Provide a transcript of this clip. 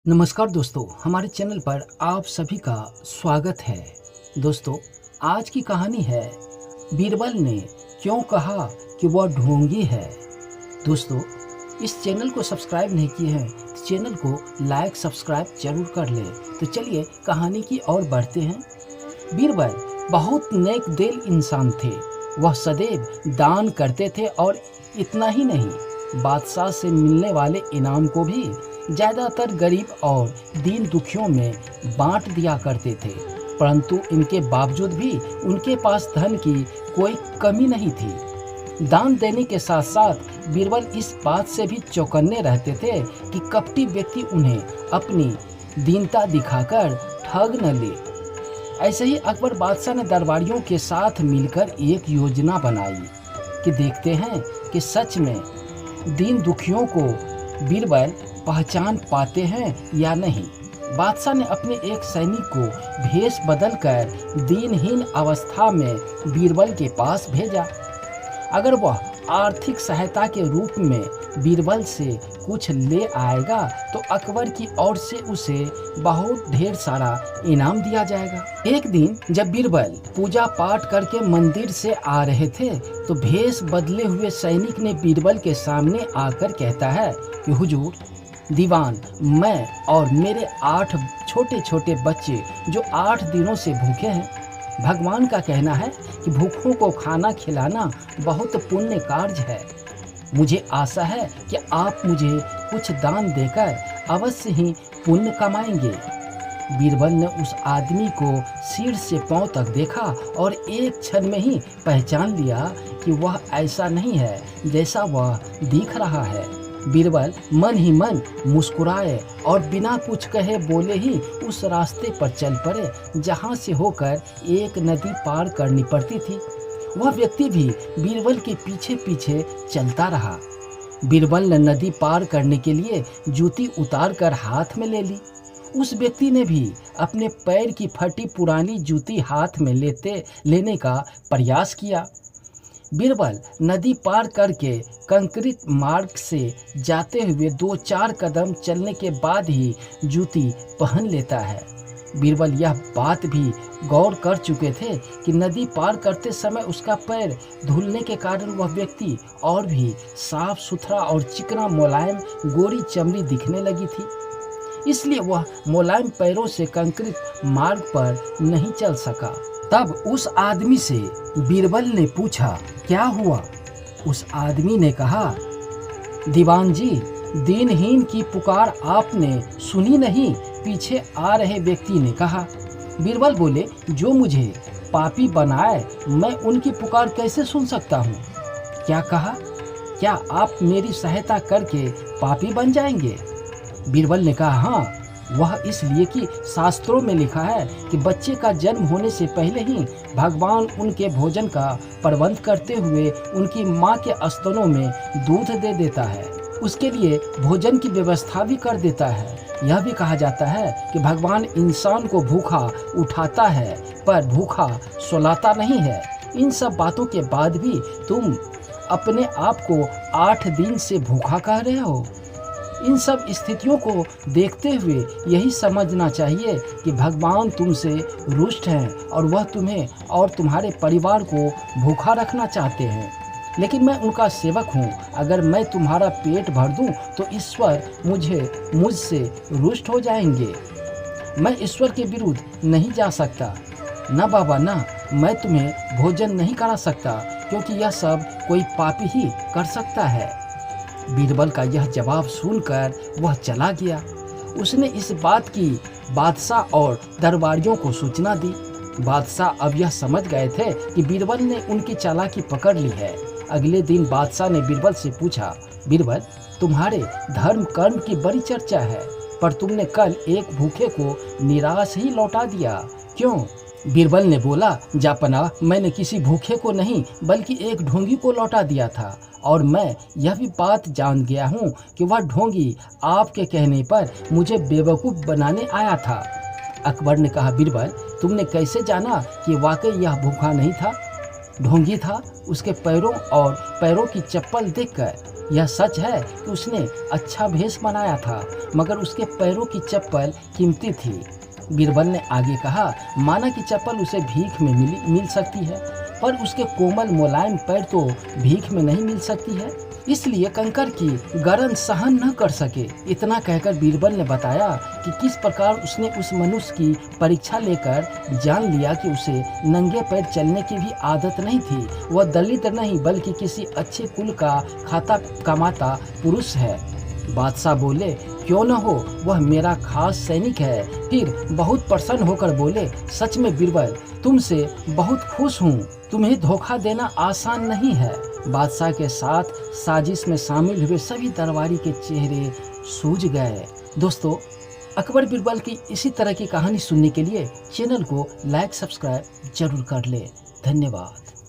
नमस्कार दोस्तों, हमारे चैनल पर आप सभी का स्वागत है। दोस्तों, आज की कहानी है बीरबल ने क्यों कहा कि वह ढोंगी है। दोस्तों, इस चैनल को सब्सक्राइब नहीं किए हैं तो चैनल को लाइक सब्सक्राइब जरूर कर लें। तो चलिए कहानी की ओर बढ़ते हैं। बीरबल बहुत नेक दिल इंसान थे। वह सदैव दान करते थे और इतना ही नहीं, बादशाह से मिलने वाले इनाम को भी ज़्यादातर गरीब और दीन दुखियों में बांट दिया करते थे। परंतु इनके बावजूद भी उनके पास धन की कोई कमी नहीं थी। दान देने के साथ साथ बीरबल इस बात से भी चौकन्ने रहते थे कि कपटी व्यक्ति उन्हें अपनी दीनता दिखाकर ठग न ले। ऐसे ही अकबर बादशाह ने दरबारियों के साथ मिलकर एक योजना बनाई कि देखते हैं कि सच में दीन दुखियों को बीरबल पहचान पाते हैं या नहीं। बादशाह ने अपने एक सैनिक को भेष बदलकर दीनहीन अवस्था में बीरबल के पास भेजा। अगर वह आर्थिक सहायता के रूप में बीरबल से कुछ ले आएगा तो अकबर की ओर से उसे बहुत ढेर सारा इनाम दिया जाएगा। एक दिन जब बीरबल पूजा पाठ करके मंदिर से आ रहे थे तो भेष बदले हुए सैनिक ने बीरबल के सामने आकर कहता है कि हुजूर दीवान, मैं और मेरे 8 छोटे छोटे बच्चे जो 8 दिनों से भूखे हैं। भगवान का कहना है कि भूखों को खाना खिलाना बहुत पुण्य कार्य है। मुझे आशा है कि आप मुझे कुछ दान देकर अवश्य ही पुण्य कमाएंगे। बीरबल ने उस आदमी को सिर से पांव तक देखा और एक क्षण में ही पहचान लिया कि वह ऐसा नहीं है जैसा वह दिख रहा है। बीरबल मन ही मन मुस्कुराए और बिना कुछ कहे बोले ही उस रास्ते पर चल पड़े जहां से होकर एक नदी पार करनी पड़ती थी। वह व्यक्ति भी बीरबल के पीछे पीछे चलता रहा। बीरबल ने नदी पार करने के लिए जूती उतार कर हाथ में ले ली। उस व्यक्ति ने भी अपने पैर की फटी पुरानी जूती हाथ में लेने का प्रयास किया। बीरबल नदी पार करके कंक्रीट मार्ग से जाते हुए 2-4 कदम चलने के बाद ही जूती पहन लेता है। बीरबल यह बात भी गौर कर चुके थे कि नदी पार करते समय उसका पैर धुलने के कारण वह व्यक्ति और भी साफ सुथरा और चिकना मुलायम गोरी चमड़ी दिखने लगी थी। इसलिए वह मुलायम पैरों से कंक्रीट मार्ग पर नहीं चल सका। तब उस आदमी से बीरबल ने पूछा, क्या हुआ? उस आदमी ने कहा, दीवान जी, दीनहीन की पुकार आपने सुनी नहीं? पीछे आ रहे व्यक्ति ने कहा। बीरबल बोले, जो मुझे पापी बनाए मैं उनकी पुकार कैसे सुन सकता हूँ? क्या कहा? क्या आप मेरी सहायता करके पापी बन जाएंगे? बीरबल ने कहा, हाँ, वह इसलिए कि शास्त्रों में लिखा है कि बच्चे का जन्म होने से पहले ही भगवान उनके भोजन का प्रबंध करते हुए उनकी माँ के स्तनों में दूध दे देता है। उसके लिए भोजन की व्यवस्था भी कर देता है। यह भी कहा जाता है कि भगवान इंसान को भूखा उठाता है पर भूखा सुलाता नहीं है। इन सब बातों के बाद भी तुम अपने आप को 8 दिन से भूखा कह रहे हो। इन सब स्थितियों को देखते हुए यही समझना चाहिए कि भगवान तुमसे रुष्ट हैं और वह तुम्हें और तुम्हारे परिवार को भूखा रखना चाहते हैं। लेकिन मैं उनका सेवक हूँ। अगर मैं तुम्हारा पेट भर दूँ तो ईश्वर मुझसे रुष्ट हो जाएंगे। मैं ईश्वर के विरुद्ध नहीं जा सकता। न बाबा, न मैं तुम्हें भोजन नहीं करा सकता, क्योंकि यह सब कोई पापी ही कर सकता है। बीरबल का यह जवाब सुनकर वह चला गया। उसने इस बात की बादशाह और दरबारियों को सूचना दी। बादशाह अब यह समझ गए थे कि बीरबल ने उनकी चालाकी पकड़ ली है। अगले दिन बादशाह ने बीरबल से पूछा, बीरबल, तुम्हारे धर्म कर्म की बड़ी चर्चा है, पर तुमने कल एक भूखे को निराश ही लौटा दिया, क्यों? बीरबल ने बोला, जापना, मैंने किसी भूखे को नहीं बल्कि एक ढोंगी को लौटा दिया था, और मैं यह भी बात जान गया हूँ कि वह ढोंगी आपके कहने पर मुझे बेवकूफ़ बनाने आया था। अकबर ने कहा, बीरबल, तुमने कैसे जाना कि वाकई यह भूखा नहीं था? ढोंगी था। उसके पैरों और पैरों की चप्पल देखकर यह सच है कि उसने अच्छा भेष बनाया था, मगर उसके पैरों की चप्पल कीमती थी। बीरबल ने आगे कहा, माना कि चप्पल उसे भीख में मिल सकती है, पर उसके कोमल मुलायम पैर तो भीख में नहीं मिल सकती है, इसलिए कंकर की गरज सहन न कर सके। इतना कहकर बीरबल ने बताया कि किस प्रकार उसने उस मनुष्य की परीक्षा लेकर जान लिया कि उसे नंगे पैर चलने की भी आदत नहीं थी। वह दलित नहीं बल्कि किसी अच्छे कुल का खाता कमाता पुरुष है। बादशाह बोले, क्यों न हो, वह मेरा खास सैनिक है। फिर बहुत प्रसन्न होकर बोले, सच में बीरबल, तुमसे बहुत खुश हूँ। तुम्हें धोखा देना आसान नहीं है। बादशाह के साथ साजिश में शामिल हुए सभी दरबारी के चेहरे सूझ गए। दोस्तों, अकबर बीरबल की इसी तरह की कहानी सुनने के लिए चैनल को लाइक सब्सक्राइब जरूर कर ले। धन्यवाद।